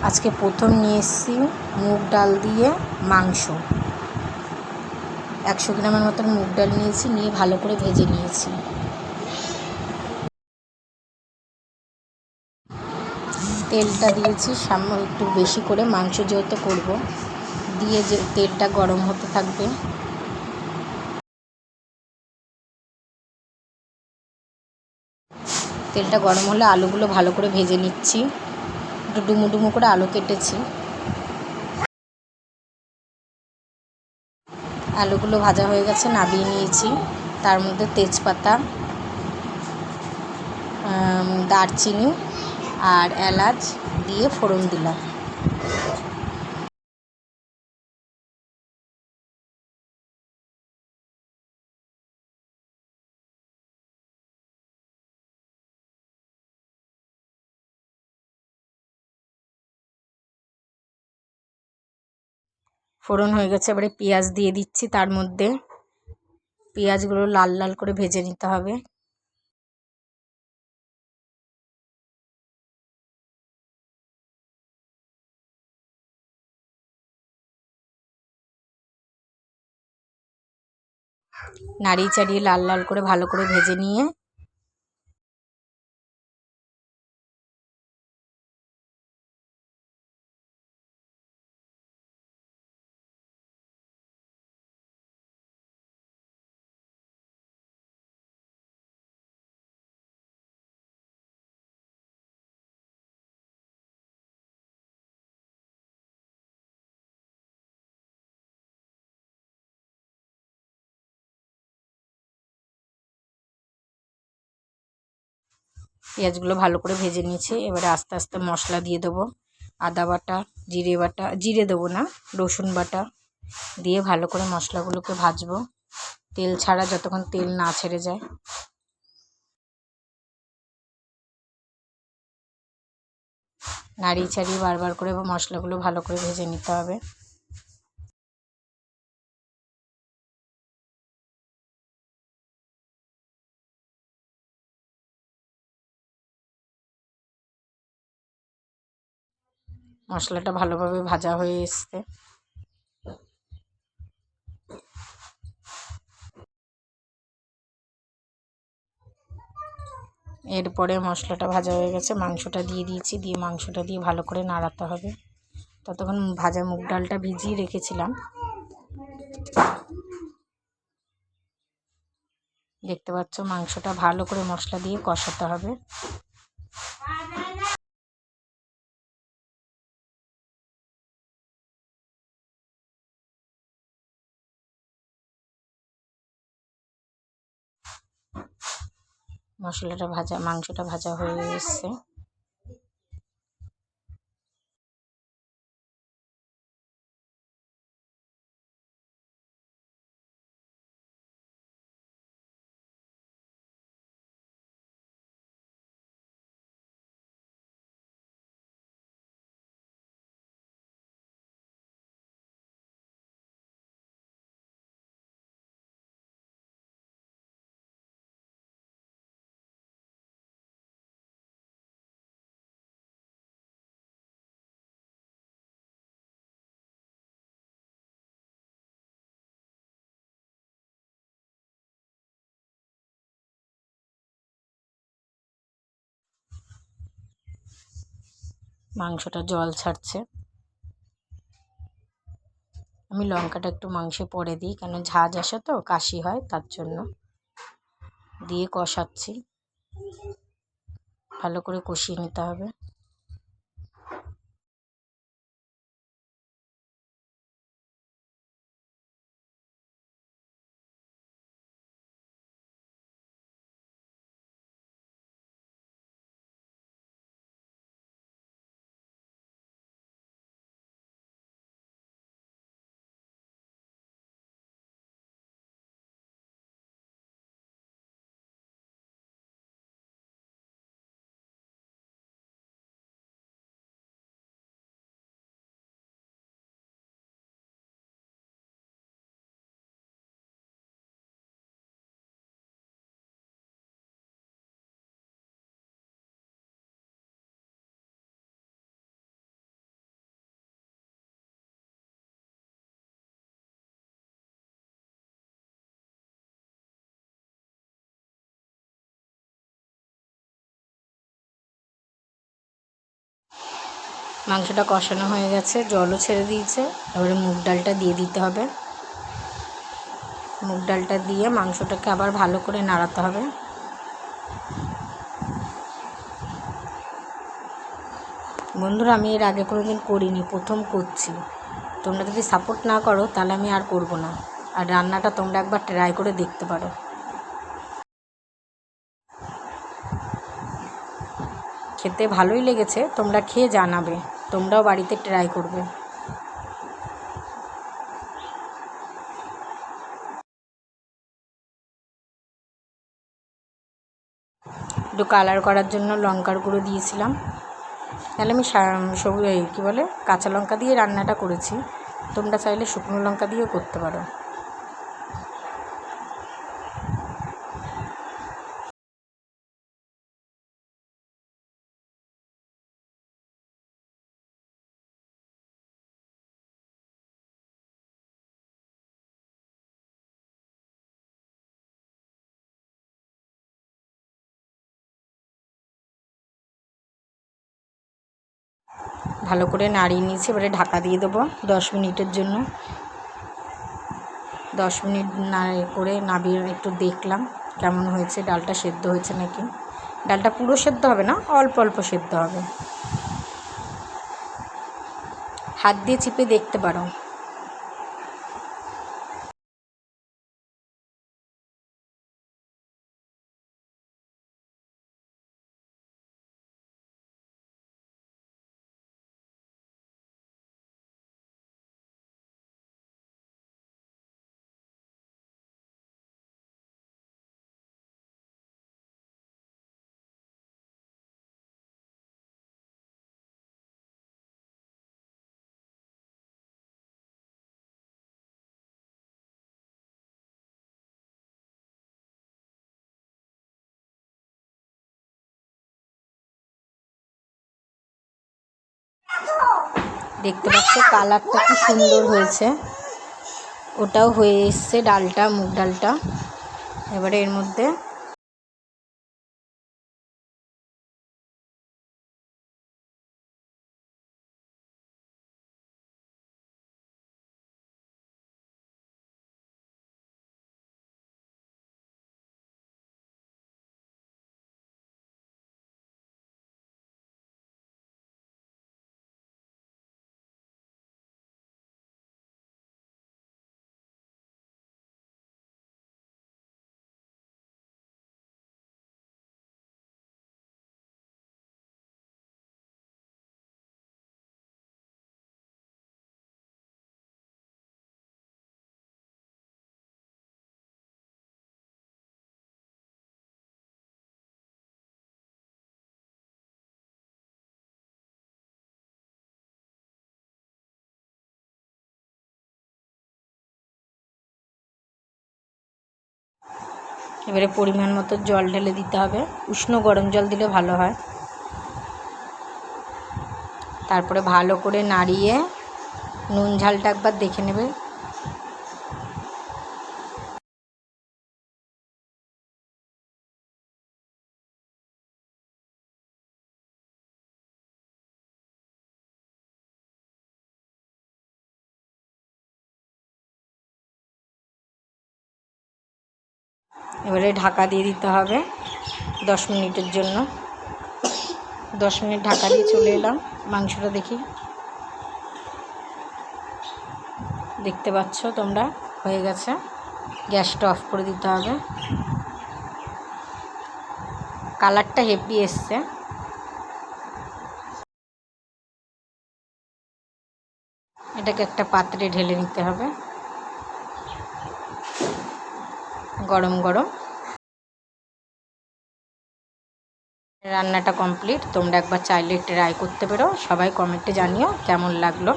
আজকে প্রথম নিয়ে এসেছি মুগ ডাল দিয়ে মাংস। 100 গ্রামের মতন মুগ ডাল নিয়েছি, নিয়ে ভালো করে ভেজে নিয়েছি। তেলটা দিয়েছি একটু বেশি করে, মাংস যেহেতু করব, দিয়ে যে তেলটা গরম হতে থাকবে। তেলটা গরম হলে আলুগুলো ভালো করে ভেজে নিচ্ছি। একটু ডুমো ডুমো করে আলু কেটেছি। আলুগুলো ভাজা হয়ে গেছে, নামিয়ে নিয়েছি। তার মধ্যে তেজপাতা, দারচিনি আর এলাচ দিয়ে ফোড়ন দিলাম। ফোড়ন হয়ে গেছে, এবারে পেঁয়াজ দিয়ে দিচ্ছি। তার মধ্যে পেঁয়াজগুলো লাল লাল করে ভেজে নিতে হবে। নাড়িয়ে চাড়িয়ে লাল লাল করে ভালো করে ভেজে নিয়ে পেঁয়াজগুলো ভালো করে ভেজে নিয়েছি। এবারে আস্তে আস্তে মশলা দিয়ে দেবো। আদা বাটা, জিরে বাটা, জিরে দেবো না, রসুন বাটা দিয়ে ভালো করে মশলাগুলোকে ভাজবো, তেল ছাড়া, যতক্ষণ তেল না ছেড়ে যায়। নাড়িয়ে ছাড়িয়ে বারবার করে মশলাগুলো ভালো করে ভেজে নিতে হবে। মশলাটা ভালোভাবে ভাজা হয়ে এসছে। এরপরে মশলাটা ভাজা হয়ে গেছে, মাংসটা দিয়ে দিয়েছি। দিয়ে মাংসটা দিয়ে ভালো করে নাড়াতে হবে। ততক্ষণ ভাজা মুগ ডালটা ভিজিয়ে রেখেছিলাম, দেখতে পাচ্ছ। মাংসটা ভালো করে মশলা দিয়ে কষাতে হবে। মাংসটা ভাজা হয়ে এসছে। মাংসটা জল ছাড়ছে। আমি লঙ্কাটা একটু মাংসে পরে দিই, কেন ঝাঁঝ আসে তো, কাশি হয়, তার জন্য। দিয়ে কষাচ্ছি, ভালো করে কষিয়ে নিতে হবে। মাংসটা কষানো হয়ে গেছে, জলও ছেড়ে দিয়েছে। এবারে মুগ ডালটা দিয়ে দিতে হবে। মুগ ডালটা দিয়ে মাংসটাকে আবার ভালো করে নাড়াতে হবে। বন্ধুরা, আমি এর আগে কোনো দিন করিনি, প্রথম করছি। তোমরা যদি সাপোর্ট না করো তাহলে আমি আর করব না। আর রান্নাটা তোমরা একবার ট্রাই করে দেখতে পারো। খেতে ভালোই লেগেছে, তোমরা খেয়ে জানাবে, তোমরাও বাড়িতে ট্রাই করবে। একটু কালার করার জন্য লঙ্কার গুঁড়ো দিয়েছিলাম। তাহলে আমি কী বলে কাঁচা লঙ্কা দিয়ে রান্নাটা করেছি, তোমরা চাইলে শুকনো লঙ্কা দিয়েও করতে পারো। ভালো করে নাড়িয়ে নিয়েছি, এবারে ঢাকা দিয়ে দেবো 10 মিনিটের জন্য। 10 মিনিট করে নামিয়ে একটু দেখলাম কেমন হয়েছে, ডালটা সেদ্ধ হয়েছে নাকি। ডালটা পুরো সেদ্ধ হবে না, অল্প অল্প সেদ্ধ হবে। হাত দিয়ে চিপে দেখতে পারো। দেখতে পাচ্ছ কালারটা কি সুন্দর হয়েছে, ওটাও হয়ে এসছে ডালটা, মুগ ডালটা। এবারে এর মধ্যে পরিমাণ মতো জল ঢেলে দিতে হবে। উষ্ণ গরম জল দিলে ভালো হয়। তারপরে ভালো করে নাড়িয়ে নুন ঝালটা একবার দেখে নেবে। এবারে ঢাকা দিয়ে দিতে হবে 10 মিনিটের জন্য। 10 মিনিট ঢাকা দিয়ে চলে এলাম। মাংসটা দেখি, দেখতে পাচ্ছ তোমরা হয়ে গেছে। গ্যাসটা অফ করে দিতে হবে। কালারটা হেভি এসছে। এটাকে একটা পাত্রে ঢেলে নিতে হবে গরম গরম। রান্নাটা কমপ্লিট। তোমরা একবার চাইলে ট্রাই করতে পারো। সবাই কমেন্টে জানিও কেমন লাগলো।